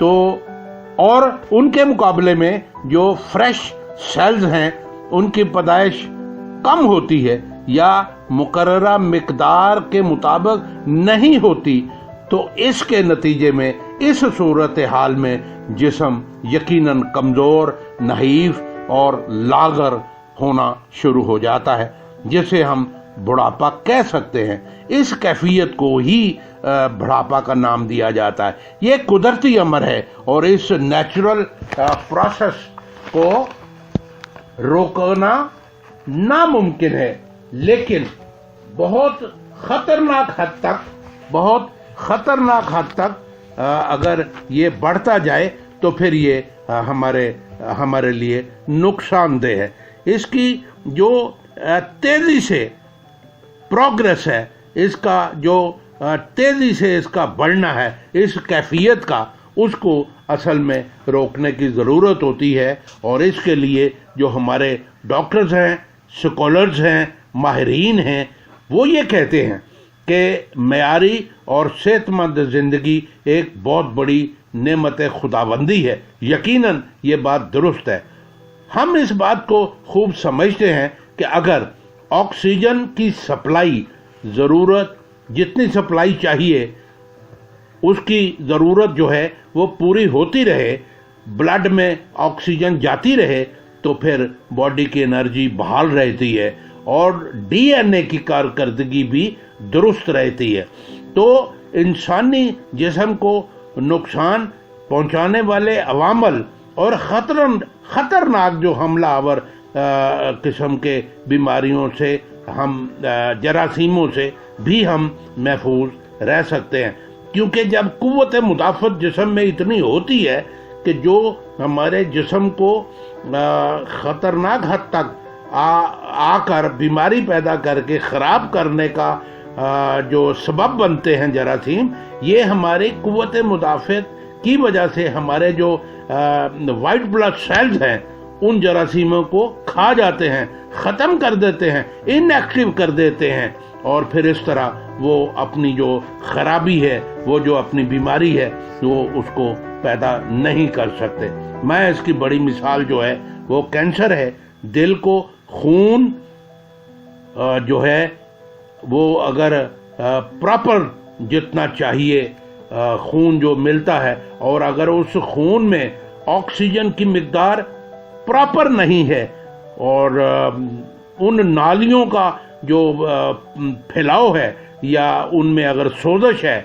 تو اور ان کے مقابلے میں جو فریش سیلز ہیں ان کی پیدائش کم ہوتی ہے یا مقررہ مقدار کے مطابق نہیں ہوتی، تو اس کے نتیجے میں اس صورتحال میں جسم یقیناً کمزور، نحیف اور لاغر ہونا شروع ہو جاتا ہے، جسے ہم بڑھاپا کہہ سکتے ہیں۔ اس کیفیت کو ہی بڑھاپا کا نام دیا جاتا ہے۔ یہ قدرتی امر ہے اور اس نیچرل پروسیس کو روکنا ناممکن ہے، لیکن بہت خطرناک حد تک اگر یہ بڑھتا جائے تو پھر یہ ہمارے لیے نقصان دہ ہے۔ اس کی جو تیزی سے پروگریس ہے، اس کا جو تیزی سے اس کا بڑھنا ہے، اس کیفیت کا، اس کو اصل میں روکنے کی ضرورت ہوتی ہے، اور اس کے لیے جو ہمارے ڈاکٹرز ہیں، سکولرز ہیں، ماہرین ہیں، وہ یہ کہتے ہیں کہ معیاری اور صحت مند زندگی ایک بہت بڑی نعمت خداوندی ہے۔ یقیناً یہ بات درست ہے۔ ہم اس بات کو خوب سمجھتے ہیں کہ اگر آکسیجن کی سپلائی جتنی سپلائی چاہیے اس کی ضرورت جو ہے وہ پوری ہوتی رہے، بلڈ میں آکسیجن جاتی رہے، تو پھر باڈی کی انرجی بحال رہتی ہے اور ڈی این اے کی کارکردگی بھی درست رہتی ہے۔ تو انسانی جسم کو نقصان پہنچانے عوامل عوامل اور خطرناک جو حملہ آور قسم کے بیماریوں سے، ہم جراثیموں سے بھی ہم محفوظ رہ سکتے ہیں، کیونکہ جب قوت مدافعت جسم میں اتنی ہوتی ہے کہ جو ہمارے جسم کو خطرناک حد تک آ کر بیماری پیدا کر کے خراب کرنے کا جو سبب بنتے ہیں جراثیم، یہ ہماری قوت مدافعت کی وجہ سے ہمارے جو وائٹ بلڈ سیلز ہیں ان جراثیموں کو کھا جاتے ہیں، ختم کر دیتے ہیں، ان ایکٹیو کر دیتے ہیں، اور پھر اس طرح وہ اپنی جو خرابی ہے، وہ جو اپنی بیماری ہے، وہ اس کو پیدا نہیں کر سکتے۔ میں اس کی بڑی مثال جو ہے وہ کینسر ہے۔ دل کو خون جو ہے وہ اگر پراپر جتنا چاہیے خون جو ملتا ہے، اور اگر اس خون میں آکسیجن کی مقدار پراپر نہیں ہے اور ان نالیوں کا جو پھیلاؤ ہے یا ان میں اگر سوزش ہے،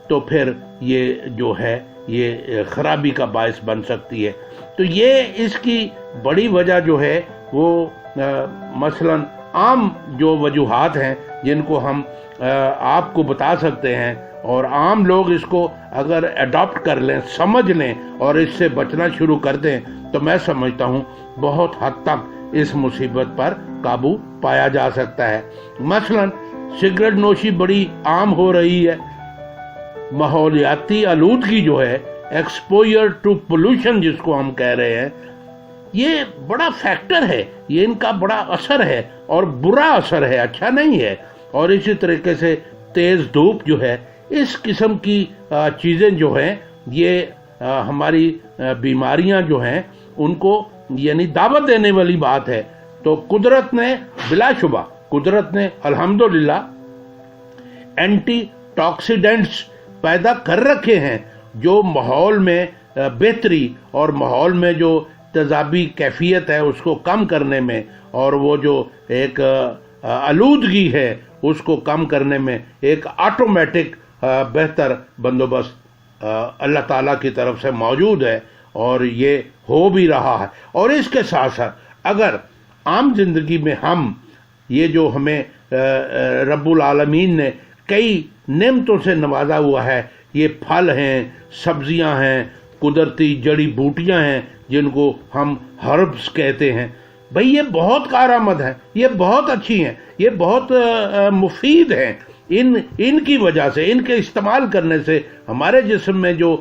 تو پھر یہ جو ہے یہ خرابی کا باعث بن سکتی ہے۔ تو یہ اس کی بڑی وجہ جو ہے وہ مثلاً عام جو وجوہات ہیں جن کو ہم آپ کو بتا سکتے ہیں، اور عام لوگ اس کو اگر اڈاپٹ کر لیں، سمجھ لیں اور اس سے بچنا شروع کر دیں، تو میں سمجھتا ہوں بہت حد تک اس مصیبت پر قابو پایا جا سکتا ہے۔ مثلاً سگریٹ نوشی بڑی عام ہو رہی ہے۔ ماحولیاتی آلودگی جو ہے، ایکسپوجر ٹو پولوشن جس کو ہم کہہ رہے ہیں، یہ بڑا فیکٹر ہے، یہ ان کا بڑا اثر ہے اور برا اثر ہے، اچھا نہیں ہے۔ اور اسی طریقے سے تیز دھوپ جو ہے، اس قسم کی چیزیں جو ہیں، یہ ہماری بیماریاں جو ہیں ان کو یعنی دعوت دینے والی بات ہے۔ تو قدرت نے بلا شبہ الحمدللہ اینٹی ٹاکسیڈنٹس پیدا کر رکھے ہیں جو ماحول میں بہتری اور ماحول میں جو تیزابی کیفیت ہے اس کو کم کرنے میں، اور وہ جو ایک آلودگی ہے اس کو کم کرنے میں ایک آٹومیٹک بہتر بندوبست اللہ تعالیٰ کی طرف سے موجود ہے، اور یہ ہو بھی رہا ہے۔ اور اس کے ساتھ ساتھ اگر عام زندگی میں ہم یہ جو ہمیں رب العالمین نے کئی نعمتوں سے نوازا ہوا ہے، یہ پھل ہیں، سبزیاں ہیں، قدرتی جڑی بوٹیاں ہیں جن کو ہم ہربس کہتے ہیں، بھئی یہ بہت کارآمد ہیں، یہ بہت اچھی ہیں، یہ بہت مفید ہیں۔ ان کی وجہ سے، ان کے استعمال کرنے سے ہمارے جسم میں جو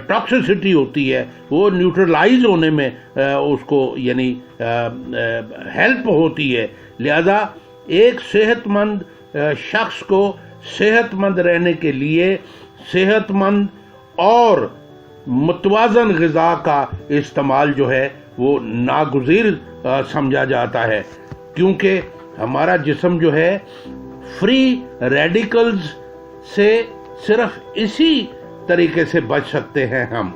ٹاکسیسٹی ہوتی ہے وہ نیوٹرلائز ہونے میں اس کو یعنی ہیلپ ہوتی ہے۔ لہذا ایک صحت مند شخص کو صحت مند رہنے کے لیے صحت مند اور متوازن غذا کا استعمال جو ہے وہ ناگزیر سمجھا جاتا ہے، کیونکہ ہمارا جسم جو ہے فری ریڈیکلز سے صرف اسی طریقے سے بچ سکتے ہیں ہم۔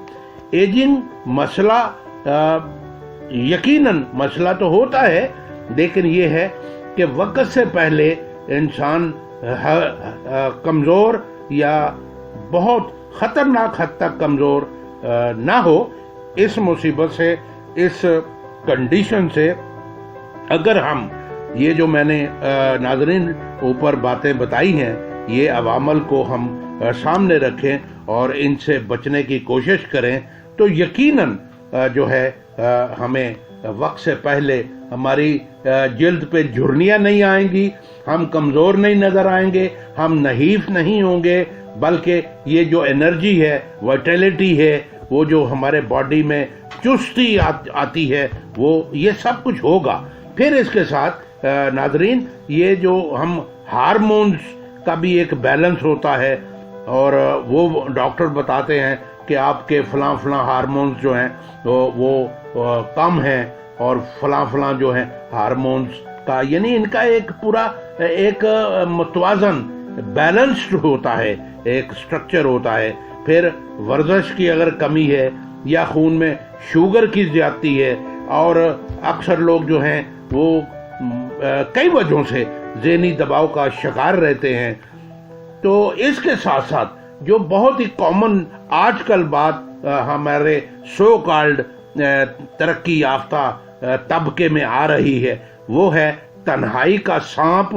ایجنگ مسئلہ یقیناً مسئلہ تو ہوتا ہے، لیکن یہ ہے کہ وقت سے پہلے انسان کمزور یا بہت خطرناک حد تک کمزور نہ ہو۔ اس مصیبت سے، اس کنڈیشن سے اگر ہم یہ جو میں نے ناظرین اوپر باتیں بتائی ہیں، یہ عوامل کو ہم سامنے رکھیں اور ان سے بچنے کی کوشش کریں تو یقیناً جو ہے ہمیں وقت سے پہلے ہماری جلد پہ جھرنیاں نہیں آئیں گی، ہم کمزور نہیں نظر آئیں گے، ہم نحیف نہیں ہوں گے، بلکہ یہ جو انرجی ہے، وائٹیلٹی ہے، وہ جو ہمارے باڈی میں چستی آتی ہے، وہ یہ سب کچھ ہوگا۔ پھر اس کے ساتھ ناظرین یہ جو ہم ہارمونز کا بھی ایک بیلنس ہوتا ہے، اور وہ ڈاکٹر بتاتے ہیں کہ آپ کے فلاں فلاں ہارمونز جو ہیں وہ کم ہیں، اور فلاں فلاں جو ہیں ہارمونز کا، یعنی ان کا ایک پورا ایک متوازن بیلنسڈ ہوتا ہے، ایک سٹرکچر ہوتا ہے۔ پھر ورزش کی اگر کمی ہے یا خون میں شوگر کی زیادتی ہے، اور اکثر لوگ جو ہیں وہ کئی وجہوں سے ذہنی دباؤ کا شکار رہتے ہیں، تو اس کے ساتھ ساتھ جو بہت ہی کامن آج کل بات ہمارے سو کالڈ ترقی یافتہ طبقے میں آ رہی ہے، وہ ہے تنہائی کا سانپ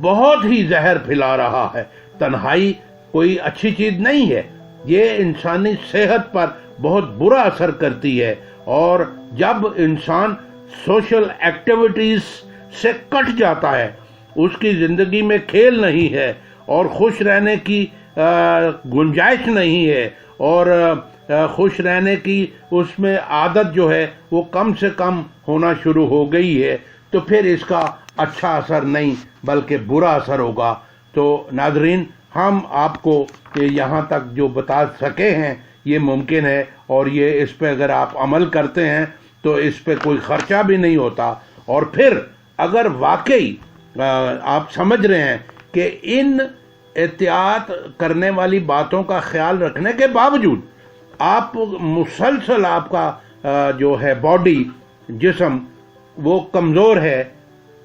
بہت ہی زہر پھیلا رہا ہے۔ تنہائی کوئی اچھی چیز نہیں ہے، یہ انسانی صحت پر بہت برا اثر کرتی ہے، اور جب انسان سوشل ایکٹیویٹیز سے کٹ جاتا ہے، اس کی زندگی میں کھیل نہیں ہے اور خوش رہنے کی گنجائش نہیں ہے، اور خوش رہنے کی اس میں عادت جو ہے وہ کم سے کم ہونا شروع ہو گئی ہے، تو پھر اس کا اچھا اثر نہیں بلکہ برا اثر ہوگا۔ تو ناظرین، ہم آپ کو یہاں تک جو بتا سکے ہیں یہ ممکن ہے، اور یہ اس پہ اگر آپ عمل کرتے ہیں تو اس پہ کوئی خرچہ بھی نہیں ہوتا، اور پھر اگر واقعی آپ سمجھ رہے ہیں کہ ان احتیاط کرنے والی باتوں کا خیال رکھنے کے باوجود آپ مسلسل آپ کا جو ہے باڈی، جسم وہ کمزور ہے،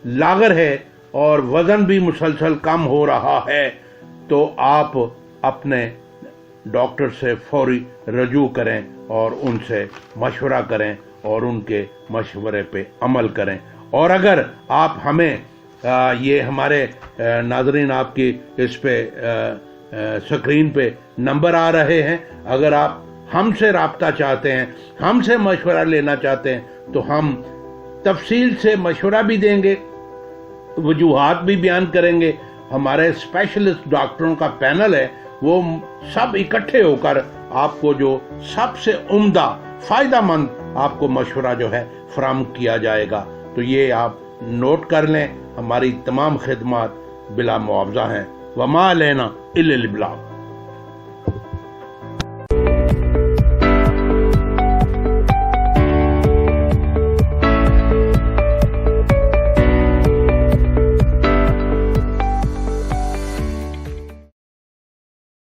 لاغر ہے، اور وزن بھی مسلسل کم ہو رہا ہے، تو آپ اپنے ڈاکٹر سے فوری رجوع کریں اور ان سے مشورہ کریں اور ان کے مشورے پہ عمل کریں۔ اور اگر آپ ہمیں یہ ہمارے ناظرین آپ کی اس پہ سکرین پہ نمبر آ رہے ہیں، اگر آپ ہم سے رابطہ چاہتے ہیں، ہم سے مشورہ لینا چاہتے ہیں، تو ہم تفصیل سے مشورہ بھی دیں گے، وجوہات بھی بیان کریں گے۔ ہمارے اسپیشلسٹ ڈاکٹروں کا پینل ہے، وہ سب اکٹھے ہو کر آپ کو جو سب سے عمدہ فائدہ مند آپ کو مشورہ جو ہے فراہم کیا جائے گا۔ تو یہ آپ نوٹ کر لیں، ہماری تمام خدمات بلا معاوضہ ہیں۔ وما علینا الا البلاغ۔